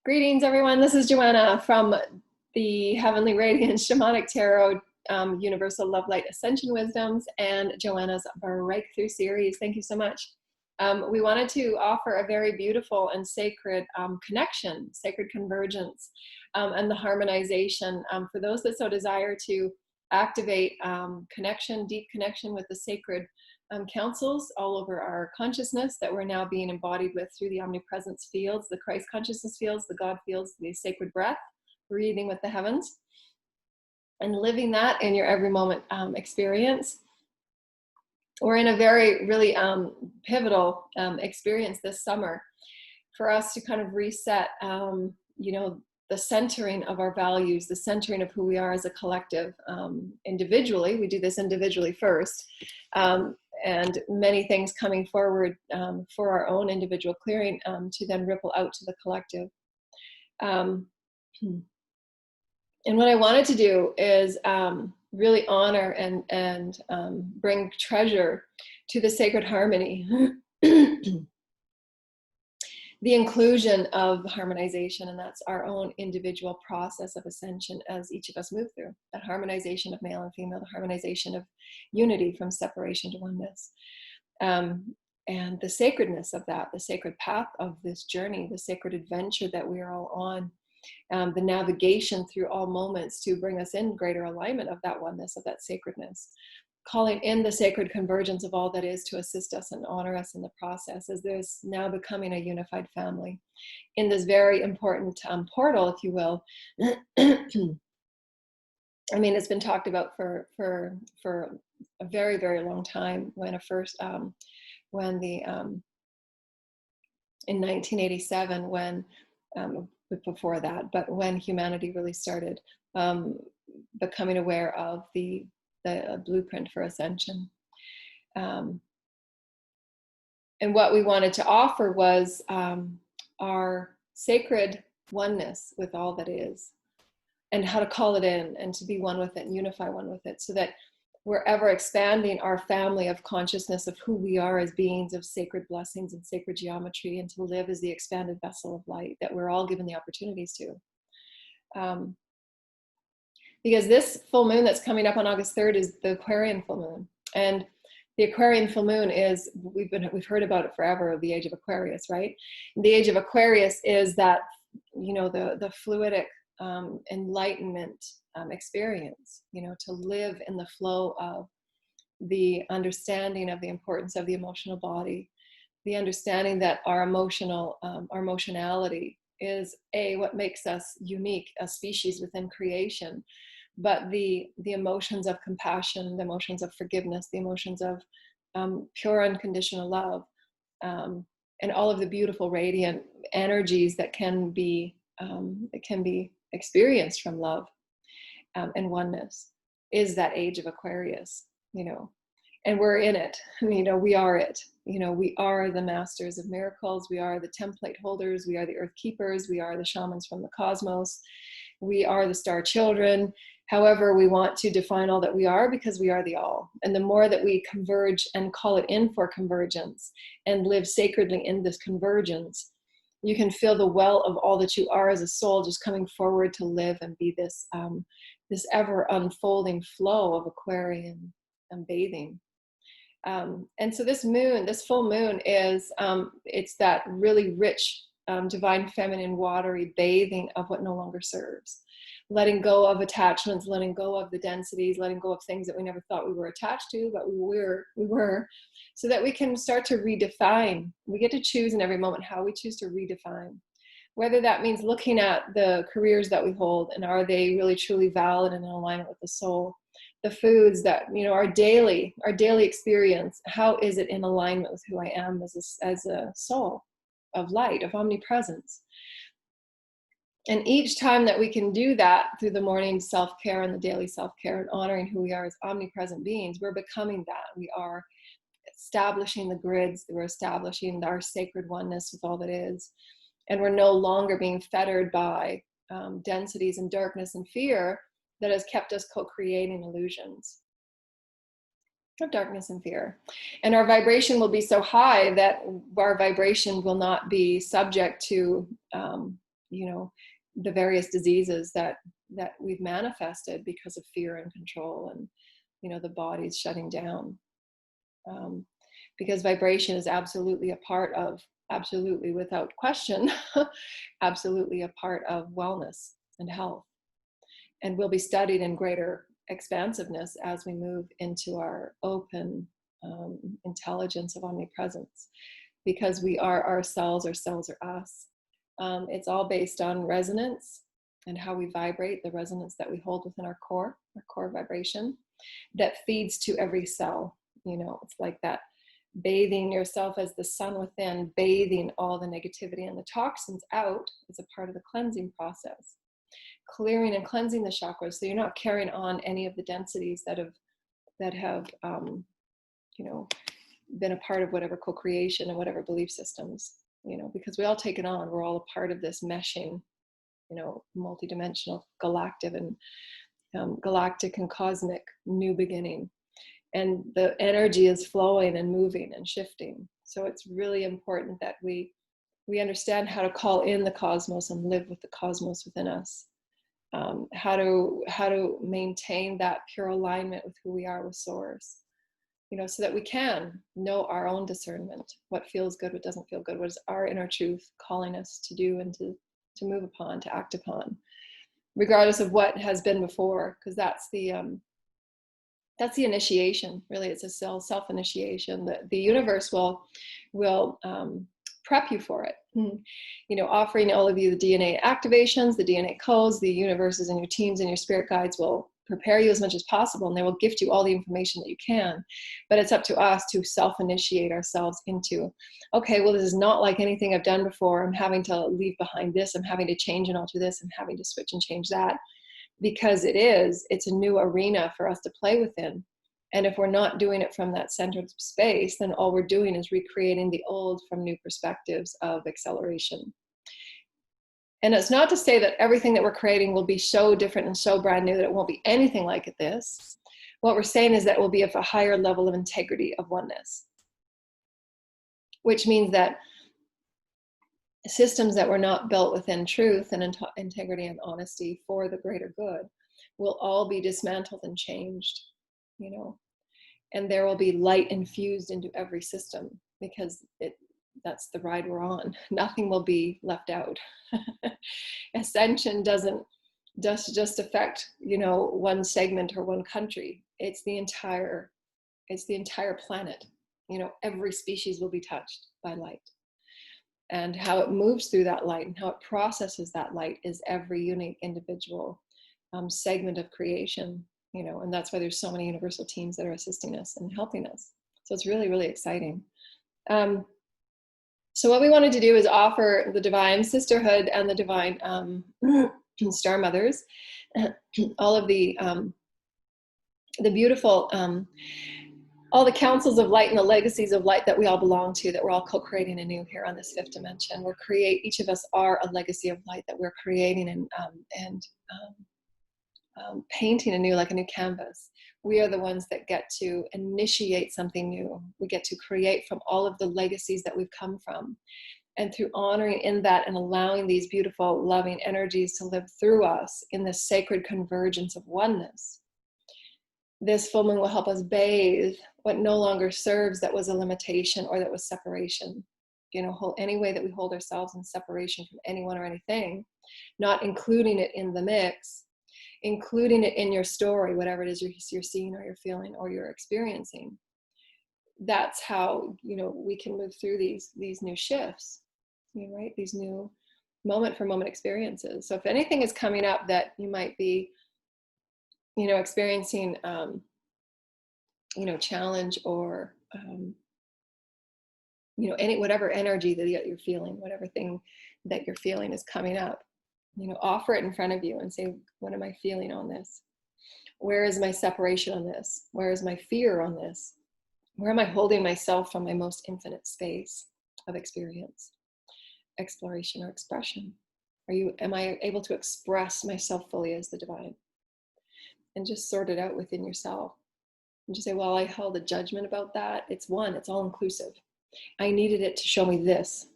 Greetings, everyone. This is Joanna from the Heavenly Radiance Shamanic Tarot, Universal Love Light Ascension Wisdoms, and Joanna's Breakthrough Series. Thank you so much. We wanted to offer a very beautiful and sacred connection, sacred convergence, and the harmonization for those that so desire to activate connection, deep connection with the sacred councils all over our consciousness that we're now being embodied with through the omnipresence fields, the Christ consciousness fields, the God fields, the sacred breath, breathing with the heavens, and living that in your every moment experience. We're in a very, really pivotal experience this summer for us to kind of reset, the centering of our values, the centering of who we are as a collective. Individually, we do this individually first, and many things coming forward for our own individual clearing to then ripple out to the collective. And what I wanted to do is really honor and bring treasure to the sacred harmony, the inclusion of harmonization, and that's our own individual process of ascension as each of us move through that harmonization of male and female, the harmonization of unity from separation to oneness, and the sacredness of that, the sacred path of this journey, the sacred adventure that we are all on. The navigation through all moments to bring us in greater alignment of that oneness, of that sacredness, calling in the sacred convergence of all that is to assist us and honor us in the process as there's now becoming a unified family in this very important portal, if you will. I mean, it's been talked about for a very, very long time. When in 1987, when before that, but when humanity really started becoming aware of the blueprint for ascension. And what we wanted to offer was our sacred oneness with all that is, and how to call it in and to be one with it and unify one with it, so that we're ever expanding our family of consciousness of who we are as beings of sacred blessings and sacred geometry, and to live as the expanded vessel of light that we're all given the opportunities to. Because this full moon that's coming up on August 3rd is the Aquarian full moon. And the Aquarian full moon is, we've heard about it forever, the age of Aquarius, right? And the age of Aquarius is that, the fluidic enlightenment experience, to live in the flow of the understanding of the importance of the emotional body, the understanding that our emotionality is what makes us unique, a species within creation, but the emotions of compassion, the emotions of forgiveness, the emotions of pure unconditional love, and all of the beautiful radiant energies that can be experienced from love and oneness, is that age of Aquarius, and we're in it. We are it. We are the masters of miracles. We are the template holders. We are the earth keepers. We are the shamans from the cosmos. We are the star children. However we want to define all that we are, because we are the all. And the more that we converge and call it in for convergence and live sacredly in this convergence, you can feel the well of all that you are as a soul just coming forward to live and be this ever unfolding flow of Aquarian bathing. And so this full moon is, it's that really rich, divine feminine, watery bathing of what no longer serves. Letting go of attachments, letting go of the densities, letting go of things that we never thought we were attached to, but we were, so that we can start to redefine. We get to choose in every moment how we choose to redefine. Whether that means looking at the careers that we hold, and are they really truly valid and in alignment with the soul? The foods that, our daily experience, how is it in alignment with who I am as a soul of light, of omnipresence? And each time that we can do that through the morning self-care and the daily self-care and honoring who we are as omnipresent beings, we're becoming that. We are establishing the grids, we're establishing our sacred oneness with all that is. And we're no longer being fettered by densities and darkness and fear that has kept us co-creating illusions of darkness and fear. And our vibration will be so high that our vibration will not be subject to the various diseases that we've manifested because of fear and control, and the body's shutting down. Because vibration is absolutely without question, absolutely a part of wellness and health, and will be studied in greater expansiveness as we move into our open intelligence of omnipresence, because we are ourselves, our cells are us. It's all based on resonance and how we vibrate, the resonance that we hold within our core vibration that feeds to every cell. It's like that, bathing yourself as the sun within, bathing all the negativity and the toxins out is a part of the cleansing process. Clearing and cleansing the chakras, so you're not carrying on any of the densities that have been a part of whatever co-creation and whatever belief systems, because we all take it on. We're all a part of this meshing, multidimensional, galactic and cosmic new beginning. And the energy is flowing and moving and shifting. So it's really important that we understand how to call in the cosmos and live with the cosmos within us. How to maintain that pure alignment with who we are with Source, so that we can know our own discernment, what feels good, what doesn't feel good, what is our inner truth calling us to do and to move upon, to act upon, regardless of what has been before, because that's the initiation. Really, it's a self-initiation. The universe will prep you for it. Offering all of you the DNA activations, the DNA codes, the universes and your teams and your spirit guides will prepare you as much as possible, and they will gift you all the information that you can. But it's up to us to self-initiate ourselves into, okay, well, this is not like anything I've done before. I'm having to leave behind this. I'm having to change and alter this. I'm having to switch and change that, because it's a new arena for us to play within. And if we're not doing it from that centered space, then all we're doing is recreating the old from new perspectives of acceleration. And it's not to say that everything that we're creating will be so different and so brand new that it won't be anything like this. What we're saying is that it will be of a higher level of integrity, of oneness, which means that systems that were not built within truth and integrity and honesty for the greater good will all be dismantled and changed, and there will be light infused into every system, because that's the ride we're on. Nothing will be left out. Ascension doesn't just affect, one segment or one country. It's the entire planet. Every species will be touched by light. And how it moves through that light and how it processes that light is every unique individual segment of creation, and that's why there's so many universal teams that are assisting us and helping us. So it's really, really exciting. So what we wanted to do is offer the divine sisterhood and the divine star mothers, all of the beautiful, all the councils of light and the legacies of light that we all belong to, that we're all co-creating anew here on this fifth dimension. Each of us are a legacy of light that we're creating and painting anew, like a new canvas. We are the ones that get to initiate something new. We get to create from all of the legacies that we've come from. And through honoring in that and allowing these beautiful, loving energies to live through us in this sacred convergence of oneness, this full moon will help us bathe what no longer serves, that was a limitation or that was separation. Any way that we hold ourselves in separation from anyone or anything, not including it in the mix, including it in your story, whatever it is you're seeing or you're feeling or you're experiencing. That's how, we can move through these new shifts, right? These new moment for moment experiences. So if anything is coming up that you might be, experiencing, challenge or, whatever energy that you're feeling, whatever thing that you're feeling is coming up, offer it in front of you and say, what am I feeling on this? Where is my separation on this? Where is my fear on this? Where am I holding myself from my most infinite space of experience, exploration, or expression? Am I able to express myself fully as the divine? And just sort it out within yourself. And just say, well, I held a judgment about that. It's all inclusive. I needed it to show me this.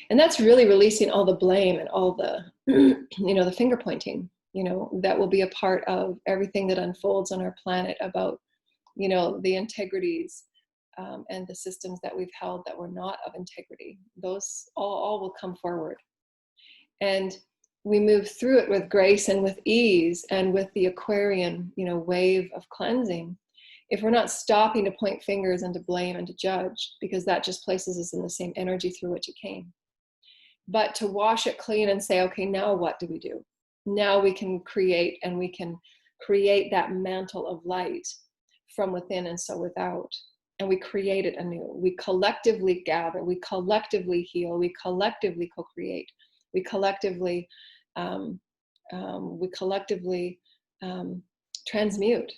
And that's really releasing all the blame and all the, the finger pointing, that will be a part of everything that unfolds on our planet about, the integrities and the systems that we've held that were not of integrity. Those all will come forward. And we move through it with grace and with ease and with the Aquarian, wave of cleansing. If we're not stopping to point fingers and to blame and to judge, because that just places us in the same energy through which it came. But to wash it clean and say, okay, now what do we do? Now we can create, and we can create that mantle of light from within and so without. And we create it anew. We collectively gather, we collectively heal, we collectively co-create, we collectively transmute.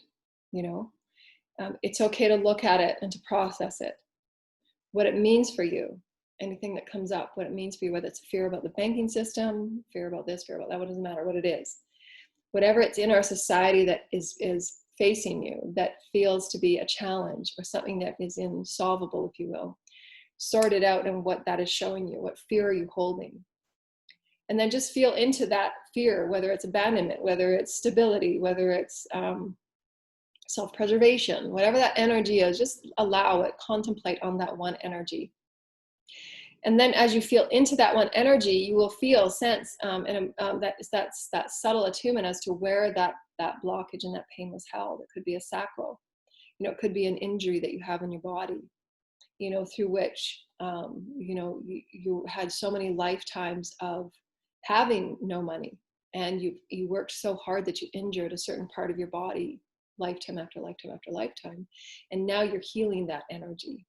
It's okay to look at it and to process it, what it means for you, anything that comes up, what it means for you, whether it's fear about the banking system, fear about this, fear about that, what doesn't matter what it is. Whatever it's in our society that is facing you, that feels to be a challenge or something that is insolvable, if you will, sort it out and what that is showing you. What fear are you holding? And then just feel into that fear, whether it's abandonment, whether it's stability, whether it's self-preservation, whatever that energy is, just allow it, contemplate on that one energy. And then as you feel into that one energy, you will feel, sense, that's that subtle attunement as to where that blockage and that pain was held. It could be a sacral, it could be an injury that you have in your body, through which, you had so many lifetimes of having no money, and you worked so hard that you injured a certain part of your body lifetime after lifetime after lifetime, and now you're healing that energy.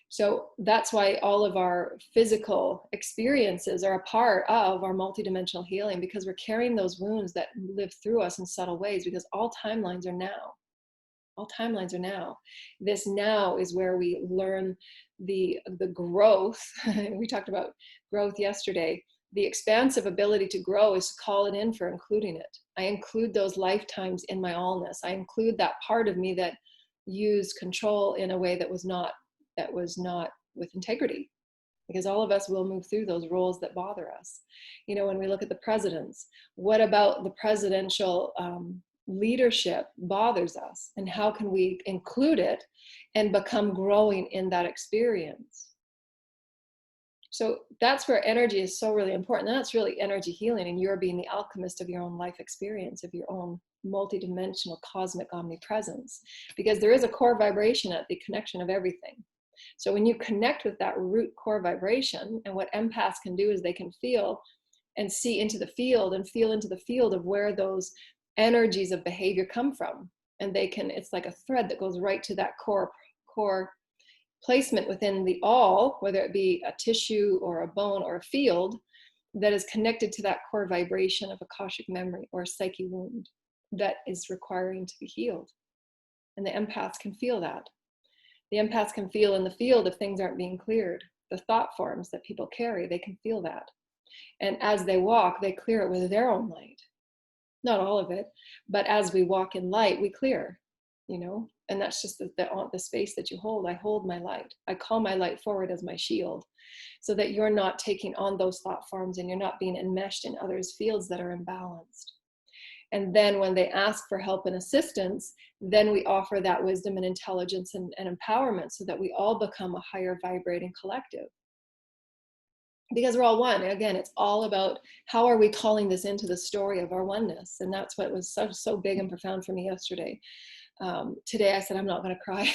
So that's why all of our physical experiences are a part of our multidimensional healing, because we're carrying those wounds that live through us in subtle ways, because all timelines are now. All timelines are now. This now is where we learn the growth. We talked about growth yesterday. The expansive ability to grow is to call it in for including it. I include those lifetimes in my allness. I include that part of me that used control in a way that was not with integrity, because all of us will move through those roles that bother us. When we look at the presidents, what about the presidential leadership bothers us, and how can we include it and become growing in that experience? So that's where energy is so really important. That's really energy healing, and you're being the alchemist of your own life experience, of your own multidimensional cosmic omnipresence, because there is a core vibration at the connection of everything. So when you connect with that root core vibration, and what empaths can do is they can feel and see into the field and feel into the field of where those energies of behavior come from. And they can, it's like a thread that goes right to that core placement within the all, whether it be a tissue or a bone or a field, that is connected to that core vibration of Akashic memory or a psyche wound that is requiring to be healed. And the empaths can feel that. The empaths can feel in the field if things aren't being cleared. The thought forms that people carry, they can feel that. And as they walk, they clear it with their own light. Not all of it, but as we walk in light, we clear, and that's just the space that you hold. I hold my light. I call my light forward as my shield, so that you're not taking on those thought forms and you're not being enmeshed in others' fields that are imbalanced. And then when they ask for help and assistance, then we offer that wisdom and intelligence and empowerment, so that we all become a higher vibrating collective. Because we're all one. Again, it's all about how are we calling this into the story of our oneness. And that's what was so big and profound for me yesterday. Today I said, I'm not going to cry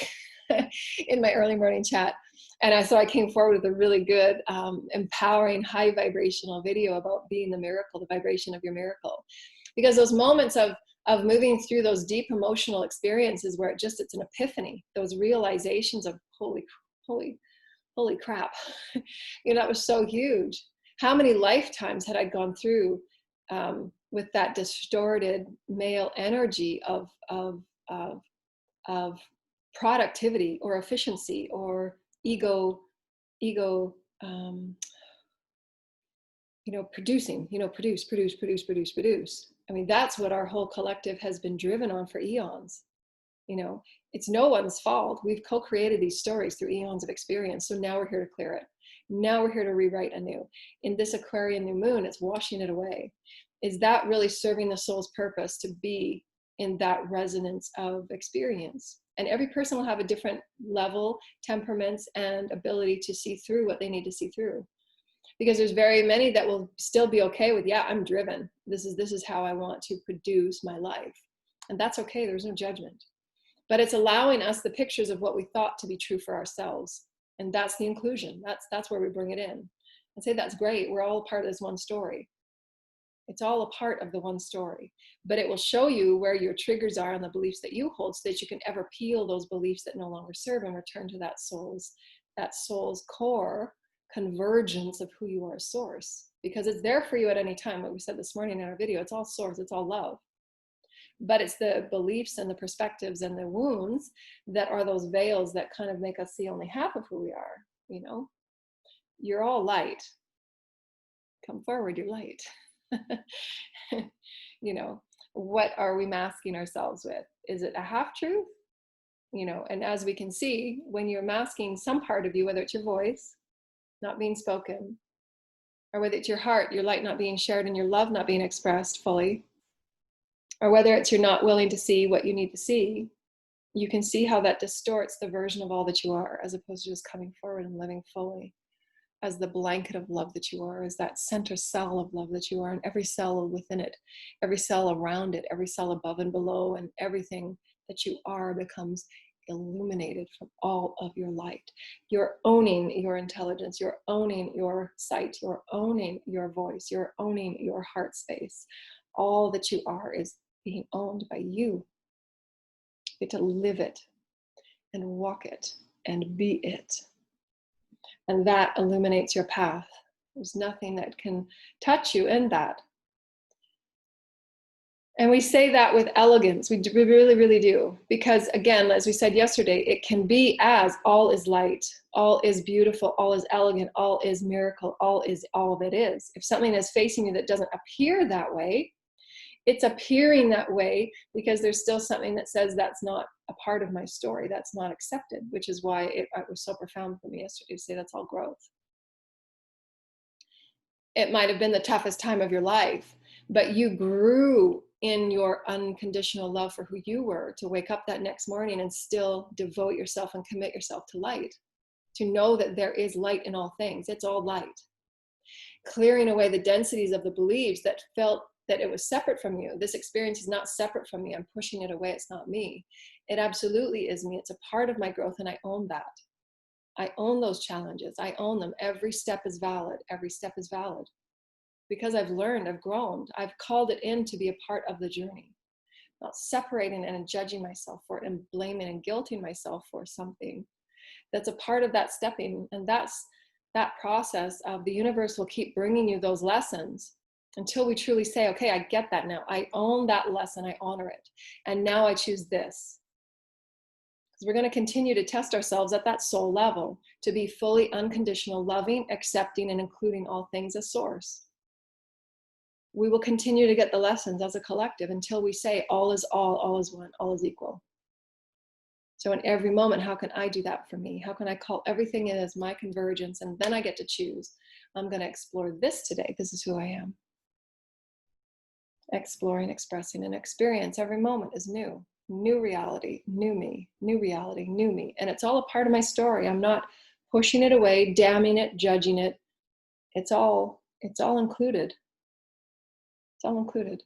in my early morning chat. And so I came forward with a really good, empowering, high vibrational video about being the miracle, the vibration of your miracle. Because those moments of moving through those deep emotional experiences where it's an epiphany, those realizations of holy crap, that was so huge. How many lifetimes had I gone through with that distorted male energy of productivity or efficiency or ego, producing, produce. I mean, that's what our whole collective has been driven on for eons. It's no one's fault. We've co-created these stories through eons of experience. So now we're here to clear it. Now we're here to rewrite anew. In this Aquarian new moon, it's washing it away. Is that really serving the soul's purpose to be in that resonance of experience? And every person will have a different level, temperaments, and ability to see through what they need to see through. Because there's very many that will still be okay with, yeah, I'm driven. This is how I want to produce my life. And that's okay, there's no judgment. But it's allowing us the pictures of what we thought to be true for ourselves. And that's the inclusion. That's where we bring it in. And say, that's great, we're all part of this one story. It's all a part of the one story. But it will show you where your triggers are and the beliefs that you hold, so that you can ever peel those beliefs that no longer serve and return to that soul's core convergence of who you are as source. Because it's there for you at any time. What we said this morning in our video, it's all source, it's all love. But it's the beliefs and the perspectives and the wounds that are those veils that kind of make us see only half of who we are. You know, you're all light. Come forward, you're light. You know, what are we masking ourselves with? Is it a half truth? You know, and as we can see, when you're masking some part of you, whether it's your voice not being spoken, or whether it's your heart, your light not being shared, and your love not being expressed fully, or whether it's you're not willing to see what you need to see, you can see how that distorts the version of all that you are, as opposed to just coming forward and living fully as the blanket of love that you are, as that center cell of love that you are, and every cell within it, every cell around it, every cell above and below, and everything that you are becomes illuminated from all of your light. You're owning your intelligence, you're owning your sight, you're owning your voice, you're owning your heart space. All that you are is being owned by you. You get to live it and walk it and be it. And that illuminates your path. There's nothing that can touch you in that. And we say that with elegance. We really, really do. Because again, as we said yesterday, it can be as all is light, all is beautiful, all is elegant, all is miracle, all is all that is. If something is facing you that doesn't appear that way, it's appearing that way because there's still something that says that's not a part of my story, that's not accepted, which is why it was so profound for me yesterday to say that's all growth. It might have been the toughest time of your life, but you grew in your unconditional love for who you were, to wake up that next morning and still devote yourself and commit yourself to light, to know that there is light in all things. It's all light. Clearing away the densities of the beliefs that felt that it was separate from you. This experience is not separate from me. I'm pushing it away. It's not me. It absolutely is me. It's a part of my growth, and I own that. I own those challenges. I own them. Every step is valid. Every step is valid. Because I've learned, I've grown, I've called it in to be a part of the journey. Not separating and judging myself for it and blaming and guilting myself for something. That's a part of that stepping. And that's that process of the universe will keep bringing you those lessons until we truly say, okay, I get that now. I own that lesson. I honor it. And now I choose this. Because we're going to continue to test ourselves at that soul level to be fully unconditional, loving, accepting, and including all things as source. We will continue to get the lessons as a collective until we say all is one, all is equal. So in every moment, how can I do that for me? How can I call everything in as my convergence? And then I get to choose. I'm going to explore this today. This is who I am. Exploring, expressing, and experience. Every moment is new. New reality, new me, new reality, new me. And it's all a part of my story. I'm not pushing it away, damning it, judging it. It's all included. It's all included.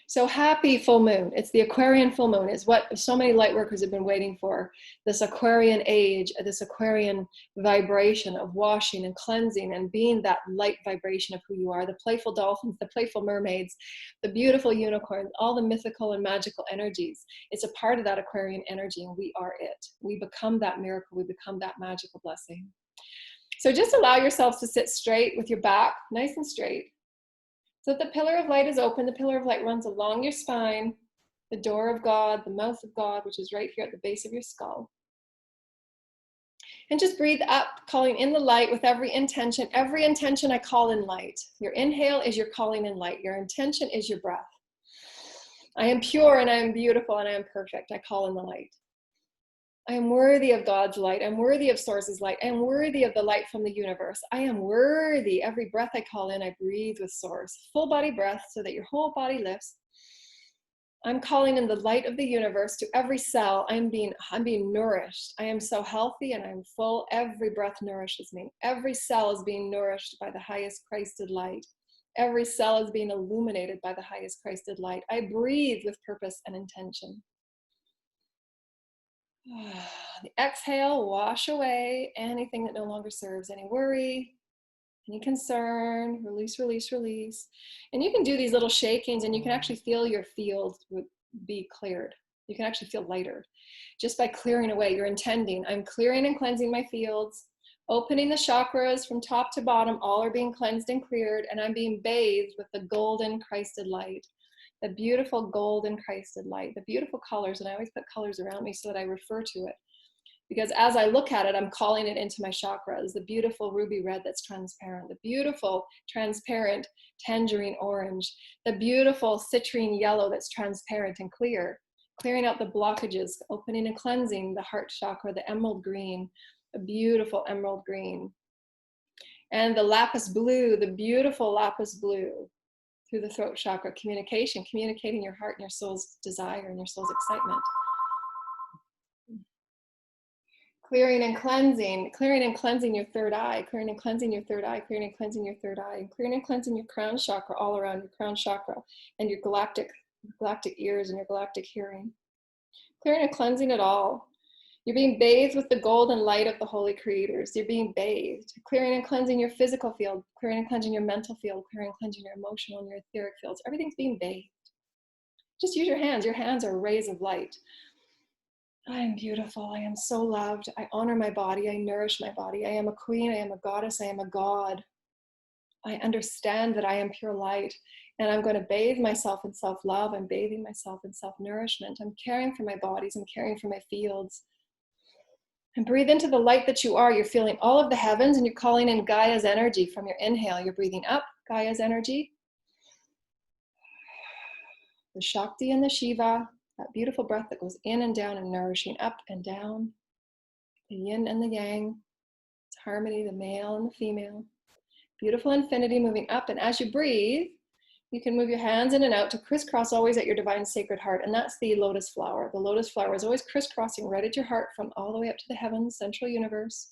So happy full moon. It's the Aquarian full moon. It's what so many light workers have been waiting for. This Aquarian age, this Aquarian vibration of washing and cleansing and being that light vibration of who you are. The playful dolphins, the playful mermaids, the beautiful unicorns, all the mythical and magical energies. It's a part of that Aquarian energy, and we are it. We become that miracle. We become that magical blessing. So just allow yourselves to sit straight with your back nice and straight. So the pillar of light is open. The pillar of light runs along your spine, the door of God, the mouth of God, which is right here at the base of your skull. And just breathe up, calling in the light with every intention. Every intention I call in light. Your inhale is your calling in light. Your intention is your breath. I am pure and I am beautiful and I am perfect. I call in the light. I am worthy of God's light. I'm worthy of Source's light. I am worthy of the light from the universe. I am worthy. Every breath I call in, I breathe with Source. Full body breath so that your whole body lifts. I'm calling in the light of the universe to every cell. I'm being nourished. I am so healthy and I'm full. Every breath nourishes me. Every cell is being nourished by the highest Christed light. Every cell is being illuminated by the highest Christed light. I breathe with purpose and intention. The exhale, wash away anything that no longer serves, any worry, any concern, release, release, release. And you can do these little shakings and you can actually feel your field be cleared. You can actually feel lighter just by clearing away. You're intending, I'm clearing and cleansing my fields, opening the chakras from top to bottom, all are being cleansed and cleared, and I'm being bathed with the golden Christed light. The beautiful golden Christed light, the beautiful colors, and I always put colors around me so that I refer to it. Because as I look at it, I'm calling it into my chakras, the beautiful ruby red that's transparent, the beautiful transparent tangerine orange, the beautiful citrine yellow that's transparent and clear, clearing out the blockages, opening and cleansing the heart chakra, the emerald green, a beautiful emerald green. And the lapis blue, the beautiful lapis blue, through the throat chakra, communication, communicating your heart and your soul's desire and your soul's excitement. Clearing and cleansing your third eye, clearing and cleansing your third eye, clearing and cleansing your third eye, and clearing and cleansing your crown chakra all around your crown chakra and your galactic ears and your galactic hearing. Clearing and cleansing it all. You're being bathed with the golden light of the holy creators. You're being bathed, clearing and cleansing your physical field, clearing and cleansing your mental field, clearing and cleansing your emotional and your etheric fields. Everything's being bathed. Just use your hands. Your hands are rays of light. I am beautiful. I am so loved. I honor my body. I nourish my body. I am a queen. I am a goddess. I am a god. I understand that I am pure light, and I'm going to bathe myself in self-love. I'm bathing myself in self-nourishment. I'm caring for my bodies. I'm caring for my fields. And breathe into the light that you are. You're feeling all of the heavens, and you're calling in Gaia's energy from your inhale. You're breathing up Gaia's energy, the Shakti and the Shiva, that beautiful breath that goes in and down and nourishing up and down, the yin and the yang, it's harmony, the male and the female. Beautiful infinity moving up, and as you breathe, you can move your hands in and out to crisscross always at your divine sacred heart, and that's the lotus flower. The lotus flower is always crisscrossing right at your heart from all the way up to the heavens, central universe,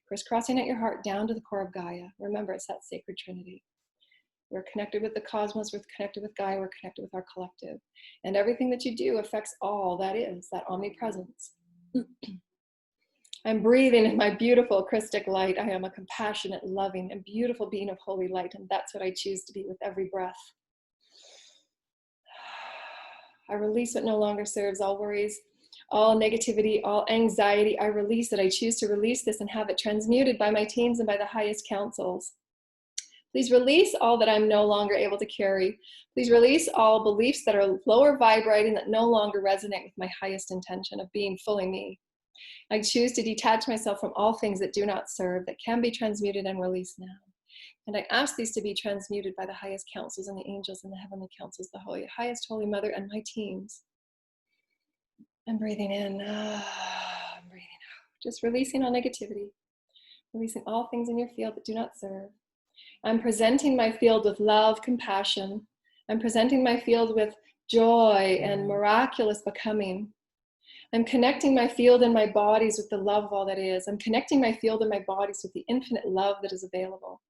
crisscrossing at your heart down to the core of Gaia. Remember, it's that sacred trinity. We're connected with the cosmos, we're connected with Gaia, we're connected with our collective. And everything that you do affects all that is, that omnipresence. I'm breathing in my beautiful Christic light. I am a compassionate, loving, and beautiful being of holy light, and that's what I choose to be with every breath. I release what no longer serves, all worries, all negativity, all anxiety. I release it. I choose to release this and have it transmuted by my teams and by the highest councils. Please release all that I'm no longer able to carry. Please release all beliefs that are lower vibrating, that no longer resonate with my highest intention of being fully me. I choose to detach myself from all things that do not serve, that can be transmuted and released now. And I ask these to be transmuted by the highest councils and the angels and the heavenly councils, the highest Holy Mother and my teams. I'm breathing in, I'm breathing out. Just releasing all negativity, releasing all things in your field that do not serve. I'm presenting my field with love, compassion. I'm presenting my field with joy and miraculous becoming. I'm connecting my field and my bodies with the love of all that is. I'm connecting my field and my bodies with the infinite love that is available.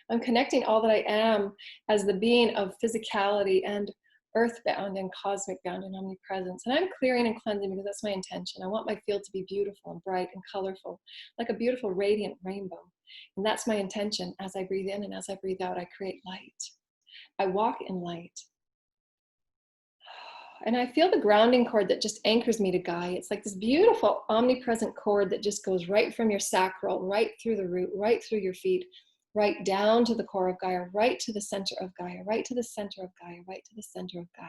I'm connecting all that I am as the being of physicality and earthbound and cosmic bound and omnipresence. And I'm clearing and cleansing because that's my intention. I want my field to be beautiful and bright and colorful, like a beautiful radiant rainbow. And that's my intention. As I breathe in and as I breathe out, I create light. I walk in light. And I feel the grounding cord that just anchors me to Gaia. It's like this beautiful omnipresent cord that just goes right from your sacral, right through the root, right through your feet, right down to the core of Gaia, right to the center of Gaia, right to the center of Gaia, right to the center of Gaia.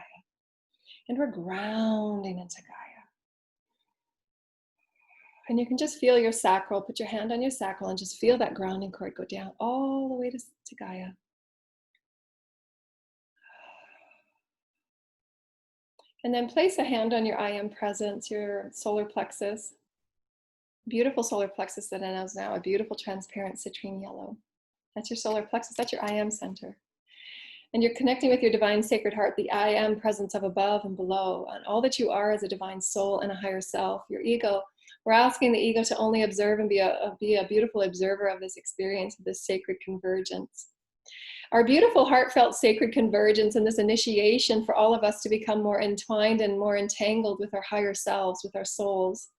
And we're grounding into Gaia. And you can just feel your sacral, put your hand on your sacral and just feel that grounding cord go down all the way to Gaia. And then place a hand on your I am presence, your solar plexus. Beautiful solar plexus that is now a beautiful transparent citrine yellow. That's your solar plexus. That's your I am center. And you're connecting with your divine sacred heart, the I am presence of above and below, and all that you are as a divine soul and a higher self. Your ego, we're asking the ego to only observe and be a beautiful observer of this experience, of this sacred convergence. Our beautiful heartfelt sacred convergence and this initiation for all of us to become more entwined and more entangled with our higher selves, with our souls.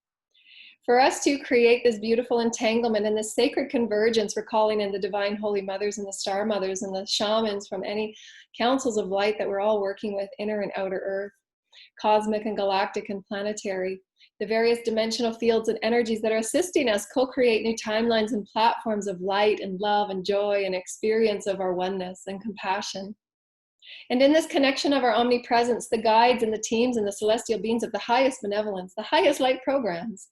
For us to create this beautiful entanglement and this sacred convergence, we're calling in the divine holy mothers and the star mothers and the shamans from any councils of light that we're all working with, inner and outer earth, cosmic and galactic and planetary, the various dimensional fields and energies that are assisting us co-create new timelines and platforms of light and love and joy and experience of our oneness and compassion. And in this connection of our omnipresence, the guides and the teams and the celestial beings of the highest benevolence, the highest light programs,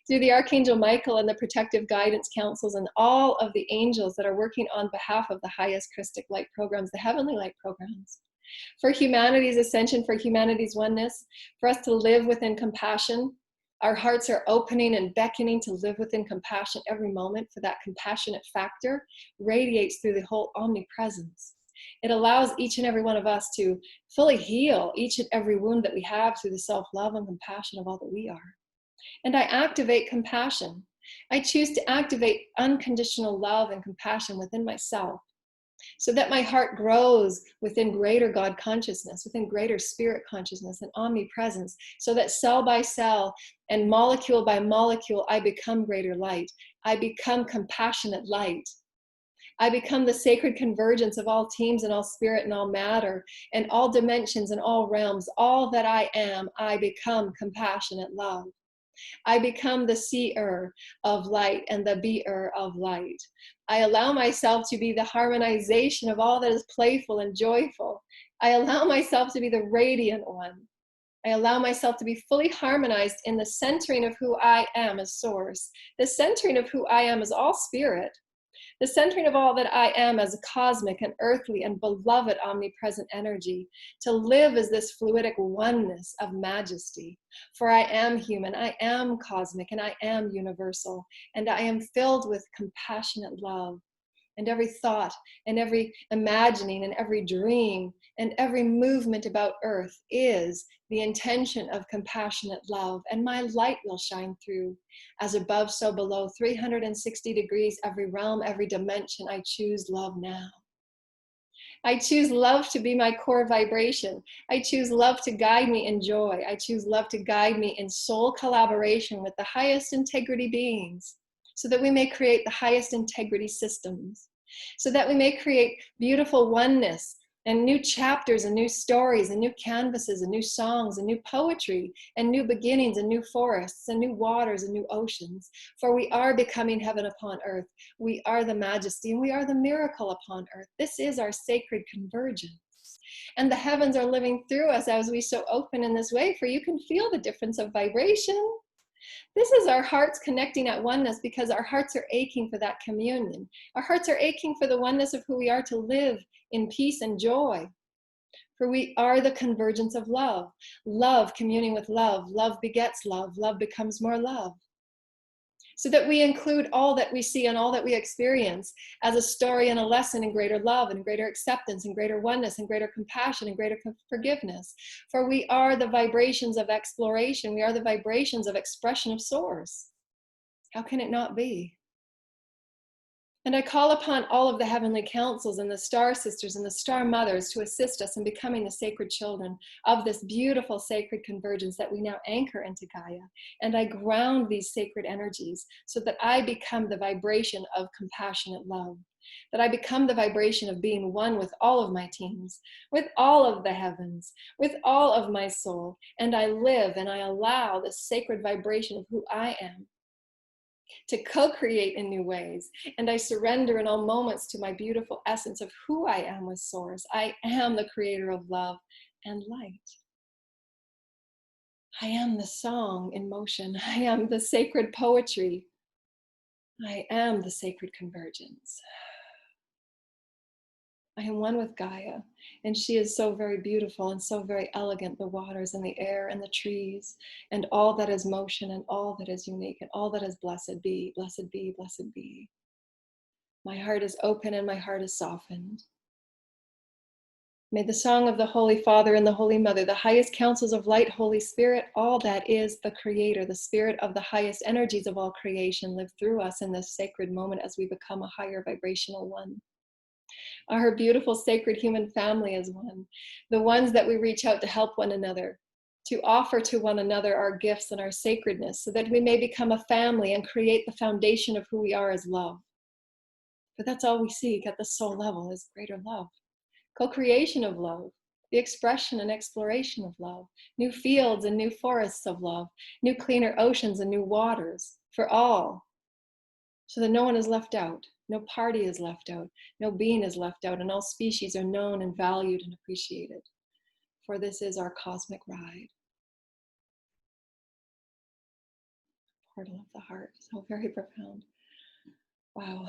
through the Archangel Michael and the protective guidance councils and all of the angels that are working on behalf of the highest Christic light programs, the heavenly light programs, for humanity's ascension, for humanity's oneness, for us to live within compassion. Our hearts are opening and beckoning to live within compassion every moment, for that compassionate factor radiates through the whole omnipresence. It allows each and every one of us to fully heal each and every wound that we have through the self-love and compassion of all that we are. And I activate compassion. I choose to activate unconditional love and compassion within myself so that my heart grows within greater God consciousness, within greater spirit consciousness and omnipresence, so that cell by cell and molecule by molecule, I become greater light. I become compassionate light. I become the sacred convergence of all teams and all spirit and all matter and all dimensions and all realms. All that I am, I become compassionate love. I become the seer of light and the beer of light. I allow myself to be the harmonization of all that is playful and joyful. I allow myself to be the radiant one. I allow myself to be fully harmonized in the centering of who I am as source, the centering of who I am as all spirit, the centering of all that I am as a cosmic and earthly and beloved omnipresent energy, to live as this fluidic oneness of majesty. For I am human, I am cosmic, and I am universal, and I am filled with compassionate love. And every thought and every imagining and every dream and every movement about earth is the intention of compassionate love, and my light will shine through. As above, so below, 360 degrees, every realm, every dimension, I choose love now. I choose love to be my core vibration. I choose love to guide me in joy. I choose love to guide me in soul collaboration with the highest integrity beings, so that we may create the highest integrity systems, so that we may create beautiful oneness and new chapters and new stories and new canvases and new songs and new poetry and new beginnings and new forests and new waters and new oceans. For we are becoming heaven upon earth. We are the majesty and we are the miracle upon earth. This is our sacred convergence. And the heavens are living through us as we so open in this way, for you can feel the difference of vibration. This is our hearts connecting at oneness, because our hearts are aching for that communion. Our hearts are aching for the oneness of who we are, to live in peace and joy. For we are the convergence of love. Love communing with love. Love begets love. Love becomes more love. So that we include all that we see and all that we experience as a story and a lesson in greater love and greater acceptance and greater oneness and greater compassion and greater forgiveness. For we are the vibrations of exploration. We are the vibrations of expression of source. How can it not be? And I call upon all of the heavenly councils and the star sisters and the star mothers to assist us in becoming the sacred children of this beautiful sacred convergence that we now anchor into Gaia. And I ground these sacred energies so that I become the vibration of compassionate love, that I become the vibration of being one with all of my teams, with all of the heavens, with all of my soul. And I live and I allow the sacred vibration of who I am to co-create in new ways. And I surrender in all moments to my beautiful essence of who I am with Source. I am the creator of love and light. I am the song in motion. I am the sacred poetry. I am the sacred convergence. I am one with Gaia, and she is so very beautiful and so very elegant, the waters and the air and the trees and all that is motion and all that is unique and all that is blessed be, blessed be, blessed be. My heart is open and my heart is softened. May the song of the Holy Father and the Holy Mother, the highest councils of light, Holy Spirit, all that is the Creator, the Spirit of the highest energies of all creation, live through us in this sacred moment as we become a higher vibrational one. Our beautiful sacred human family is one. The ones that we reach out to help one another, to offer to one another our gifts and our sacredness so that we may become a family and create the foundation of who we are as love. But that's all we seek at the soul level is greater love. Co-creation of love, the expression and exploration of love, new fields and new forests of love, new cleaner oceans and new waters for all, so that no one is left out, no party is left out, no being is left out, and all species are known and valued and appreciated. For this is our cosmic ride. Portal of the heart, so very profound. Wow.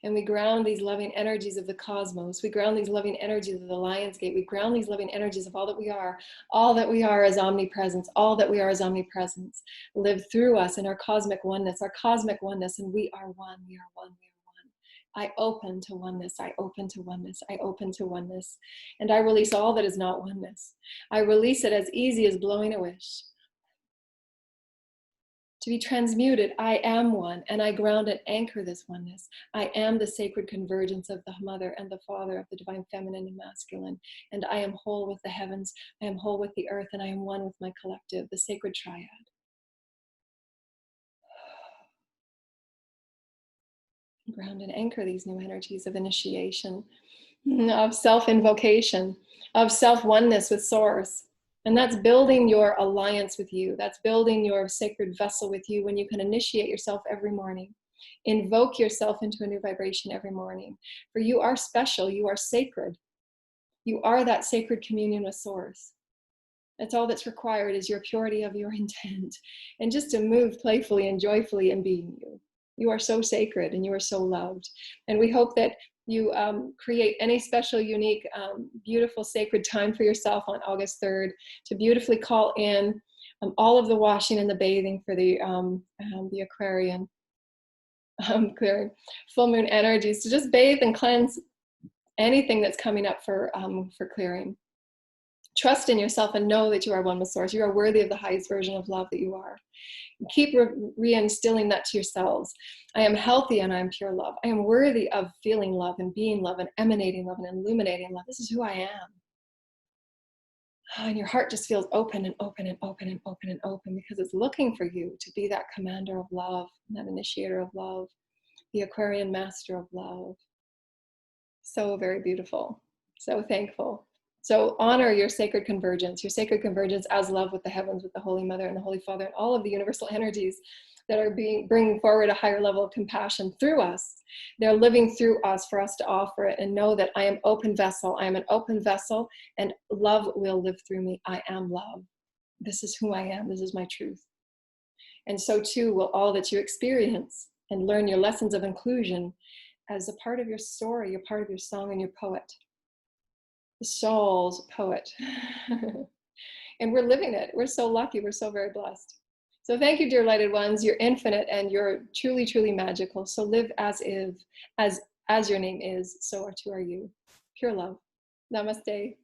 And we ground these loving energies of the cosmos. We ground these loving energies of the Lion's Gate. We ground these loving energies of all that we are. All that we are is omnipresence. All that we are is omnipresence. Live through us in our cosmic oneness, and we are one, we are one, we are one. I open to oneness, I open to oneness, I open to oneness. And I release all that is not oneness. I release it as easy as blowing a wish. To be transmuted, I am one, and I ground and anchor this oneness. I am the sacred convergence of the Mother and the Father, of the divine feminine and masculine, and I am whole with the heavens, I am whole with the earth, and I am one with my collective, the sacred triad. Ground and anchor these new energies of initiation, of self-invocation, of self-oneness with Source. And that's building your alliance with you. That's building your sacred vessel with you when you can initiate yourself every morning. Invoke yourself into a new vibration every morning. For you are special, you are sacred. You are that sacred communion with Source. That's all that's required is your purity of your intent. And just to move playfully and joyfully in being you. You are so sacred and you are so loved. And we hope that you create any special, unique, beautiful, sacred time for yourself on August 3rd to beautifully call in all of the washing and the bathing for the Aquarian clearing, full moon energies, to just bathe and cleanse anything that's coming up for clearing. Trust in yourself and know that you are one with Source. You are worthy of the highest version of love that you are. Keep reinstilling that to yourselves. I am healthy and I am pure love. I am worthy of feeling love and being love and emanating love and illuminating love. This is who I am. And your heart just feels open and open and open and open and open because it's looking for you to be that commander of love, that initiator of love, the Aquarian master of love. So very beautiful. So thankful. So honor your sacred convergence as love with the heavens, with the Holy Mother and the Holy Father, and all of the universal energies that are bringing forward a higher level of compassion through us. They're living through us for us to offer it, and know that I am open vessel. I am an open vessel, and love will live through me. I am love. This is who I am. This is my truth. And so too will all that you experience and learn your lessons of inclusion as a part of your story, a part of your song and your poet. The soul's poet. And we're living it. We're so lucky. We're so very blessed. So thank you, dear lighted ones. You're infinite and you're truly, truly magical. So live as if, as your name is, so too are you. Pure love. Namaste.